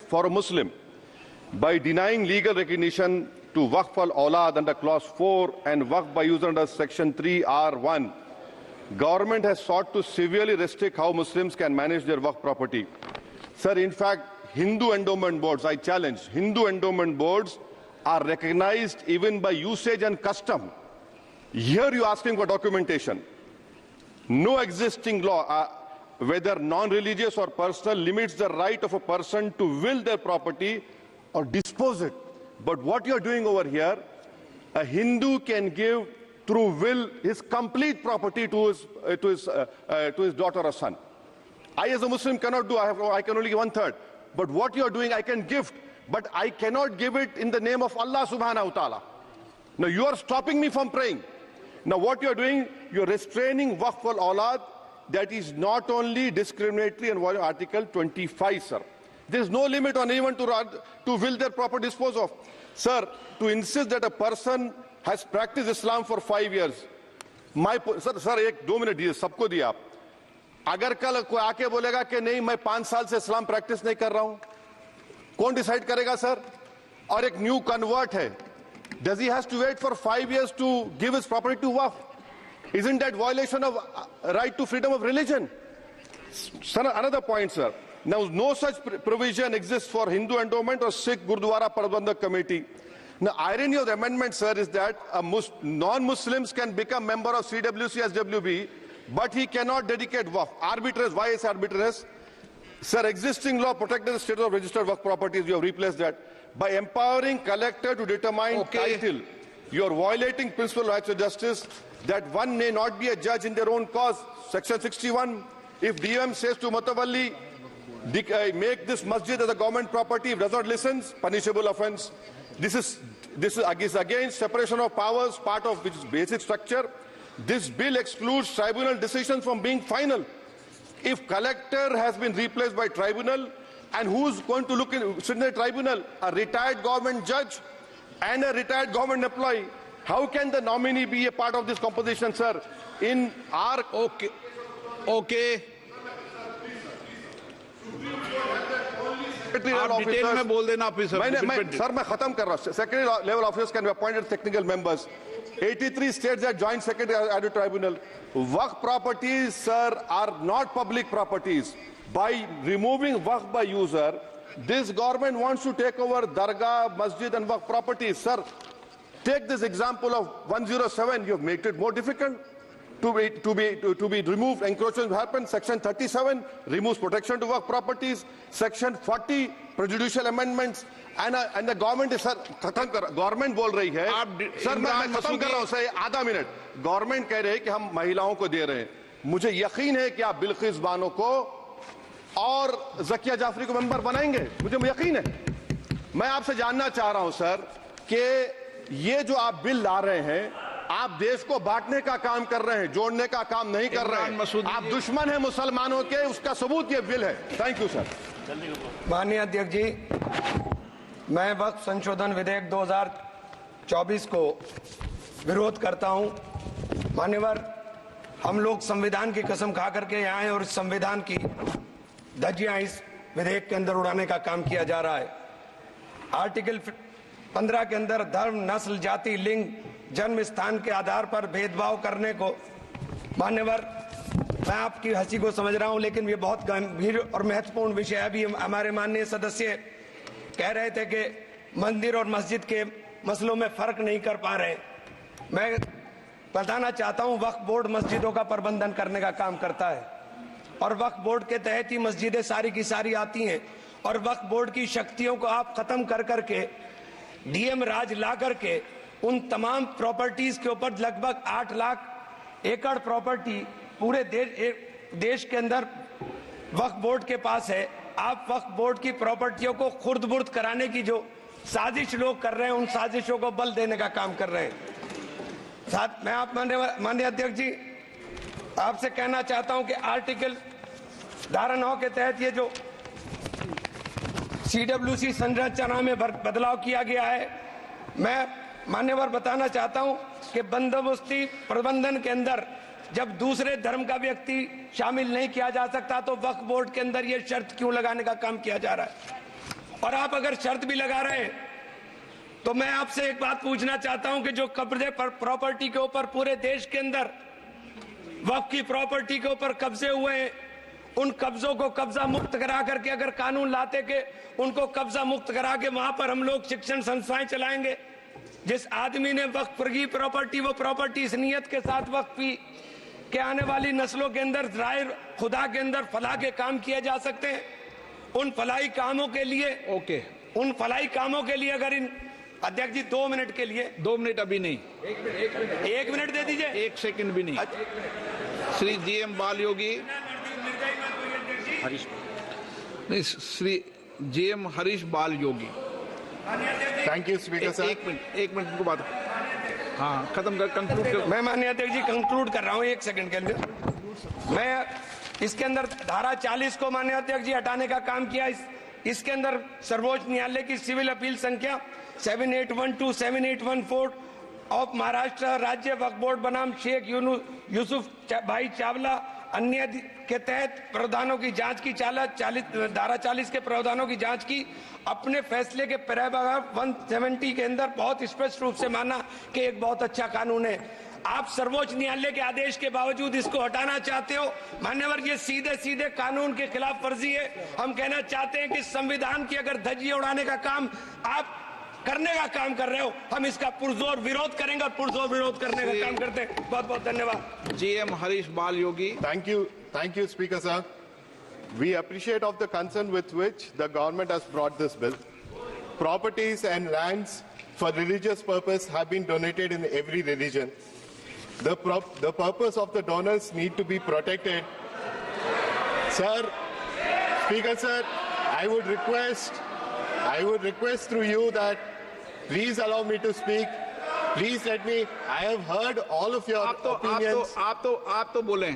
for a Muslim by denying legal recognition to Waqf al-Awlad under Clause 4 and Waqf by user under Section 3R1, government has sought to severely restrict how Muslims can manage their Waqf property. Sir, in fact, Hindu endowment boards, I challenge, Hindu endowment boards are recognized even by usage and custom. Here you are asking for documentation. No existing law, whether non-religious or personal, limits the right of a person to will their property or dispose it. But what you are doing over here, a Hindu can give through will his complete property to his daughter or son. I as a Muslim cannot do, I can only give 1/3. But what you are doing, I can gift, but I cannot give it in the name of Allah subhanahu wa ta'ala. Now you are stopping me from praying. Now what you are doing, you are restraining Waqf al-Awlad. That is not only discriminatory and violating Article 25, sir. There is no limit on anyone to will their property dispose of. Sir, to insist that a person has practiced Islam for 5 years. Sir, एक 2 minute दिए, सबको दिया आप. अगर कल कोई आके बोलेगा कि नहीं मैं 5 साल से इस्लाम प्रैक्टिस नहीं कर रहा हूं, कौन डिसाइड करेगा सर? और एक न्यू कन्वर्ट है, does he has to wait for 5 years to give his property to Waqf? Isn't that violation of right to freedom of religion? Sir, another point, sir. Now, no such provision exists for Hindu endowment or Sikh Gurdwara Prabandhak Committee. Now, irony of the amendment, sir, is that non-Muslims can become member of CWC, SWB, but he cannot dedicate Waqf. Arbitrage, why is arbitrage? Sir, existing law protected the status of registered Waqf properties. You have replaced that. By empowering collector to determine title, you are violating principle of rights of justice that one may not be a judge in their own cause. Section 61, if DM says to Mutawalli, make this masjid as a government property, if does not listen, punishable offence. This is against separation of powers, part of which is basic structure. This bill excludes tribunal decisions from being final. If collector has been replaced by tribunal, and who's going to sit in the tribunal? A retired government judge and a retired government employee. How can the nominee be a part of this composition, sir? In our... Okay. आप detail में बोल देना officer. Sir मैं खत्म कर रहा हूं. Secretary level officers can be appointed technical members. 83 states that joint secretary added tribunal. Waqf properties, sir, are not public properties. By removing Waqf by user, this government wants to take over Dargah, Masjid and Waqf properties. Sir, take this example of 107. You have made it more difficult to be removed. Encroachment happens. Section 37 removes protection to Waqf properties. Section 40 prejudicial amendments. And the government is, sir, government बोल रही है. Sir मैं खत्म कर रहा हूं sir, आधा minute. Government कह रहे हैं कि हम महिलाओं को दे रहे हैं. मुझे यकीन है कि आप बिल्किस बानो को और ज़किया जाफरी को मेंबर बनाएंगे. मुझे यकीन है. मैं आपसे जानना चाह रहा हूं सर कि ये जो आप बिल ला रहे हैं, आप देश को बांटने का काम कर रहे हैं, जोड़ने का काम नहीं कर रहे हैं. आप दुश्मन हैं मुसलमानों के, उसका सबूत ये बिल है. Thank you sir. माननीय अध्यक्ष जी, मैं वक्फ संशोधन विधेयक 2024 को विरोध करता हूं. मान्यवर, हम लोग संविधान की कसम खा करके यहाँ आए और इस संविधान की धज्जियां इस विधेयक के अंदर उड़ाने का काम किया जा रहा है. आर्टिकल 15 के अंदर धर्म, नस्ल, जाति, लिंग, जन्म स्थान के आधार पर भेदभाव करने को, मान्यवर मैं आपकी हंसी को समझ रहा हूं, लेकिन ये बहुत गंभीर और महत्वपूर्ण विषय है. अभी हमारे माननीय सदस्य कह रहे थे कि मंदिर और मस्जिद के मसलों में फर्क नहीं कर पा रहे. मैं बताना चाहता हूं, वक्फ बोर्ड मस्जिदों का प्रबंधन करने का काम करता है और वक्फ बोर्ड के तहत ही मस्जिदें सारी की सारी आती हैं. और वक्फ बोर्ड की शक्तियों को आप खत्म कर करके डीएम राज ला करके उन तमाम प्रॉपर्टीज के ऊपर लगभग 8 लाख एकड़ प्रॉपर्टी पूरे देश के अंदर वक्फ बोर्ड के पास है. आप वक्फ बोर्ड की प्रॉपर्टियों को खुर्द-बुर्द कराने की जो साजिश लोग कर रहे हैं, उन साजिशों को बल देने का काम कर रहे हैं. साथ मैं आप माननीय अध्यक्ष जी आपसे कहना चाहता हूं कि आर्टिकल धारा 9 के तहत ये जो CWC संरचना में बदलाव किया गया है, मैं मान्यवर बताना चाहता हूं कि बंदोबस्ती प्रबंधन के अंदर जब दूसरे धर्म का व्यक्ति शामिल नहीं किया जा सकता, तो वक्फ बोर्ड के अंदर ये शर्त क्यों लगाने का काम किया जा रहा है? और आप अगर शर्त भी लगा रहे हैं तो मैं आपसे एक बात पूछना चाहता हूं कि जो कब्जे पर प्रॉपर्टी के ऊपर पूरे देश के अंदर वक्फ की प्रॉपर्टी के ऊपर कब्जे हुए हैं, उन कब्जों को कब्जा मुक्त करा करके अगर कानून लाते के उनको कब्जा मुक्त करा के वहां पर हम लोग शिक्षण संस्थाएं चलाएंगे। जिस आदमी ने वक्फ की प्रॉपर्टी, वो प्रॉपर्टी इस नियत के साथ वक्फ की कि आने वाली नस्लों के अंदर राय खुदा के अंदर फलाह के काम किए जा सकते हैं। उन फलाही कामों के लिए उन फलाही कामों के लिए अगर इन अध्यक्ष जी 2 मिनट के लिए 2 मिनट अभी नहीं, 1 मिनट दे दीजिए, 1 सेकंड भी नहीं। श्री जीएम बाल योगी, नहीं, Shri GM Harish Balayogi. Thank you speaker sir. 1 minute को बात, हाँ खत्म कर, कंक्लूड कर। मैं माननीय अध्यक्ष जी कंक्लूड कर रहा हूं 1 सेकंड के अंदर। मैं इसके अंदर धारा 40 को माननीय अध्यक्ष जी हटाने का काम किया। इसके अंदर सर्वोच्च न्यायालय की सिविल अपील संख्या 7812 7814 ऑफ महाराष्ट्र राज्य वक्फ बोर्ड बनाम शेख यूसुफ भाई चावला अन्य के तहत प्रावधानों की जांच की धारा 40 के प्रावधानों की जांच की। अपने फैसले के पैराग्राफ 170 के अंदर बहुत स्पष्ट रूप से माना कि एक बहुत अच्छा कानून है। आप सर्वोच्च न्यायालय के आदेश के बावजूद इसको हटाना चाहते हो। मान्यवर, ये सीधे सीधे कानून के खिलाफ वर्जी है। हम कहना चाहते हैं कि संविधान की अगर धज्जियां उड़ाने का काम आप करने का काम कर रहे हो, हम इसका पुरजोर विरोध करेंगे और पुरजोर विरोध करने का काम करते हैं। बहुत बहुत धन्यवाद। जीएम हरीश बाल योगी। Thank you, Speaker sir. We appreciate of the concern with which the government has brought this bill. Properties and lands for religious purpose have been donated in every religion. The purpose of the donors need to be protected. Sir, Speaker sir, I would request through you that please allow me to speak. Please let me. I have heard all of your opinions. आप तो बोलें।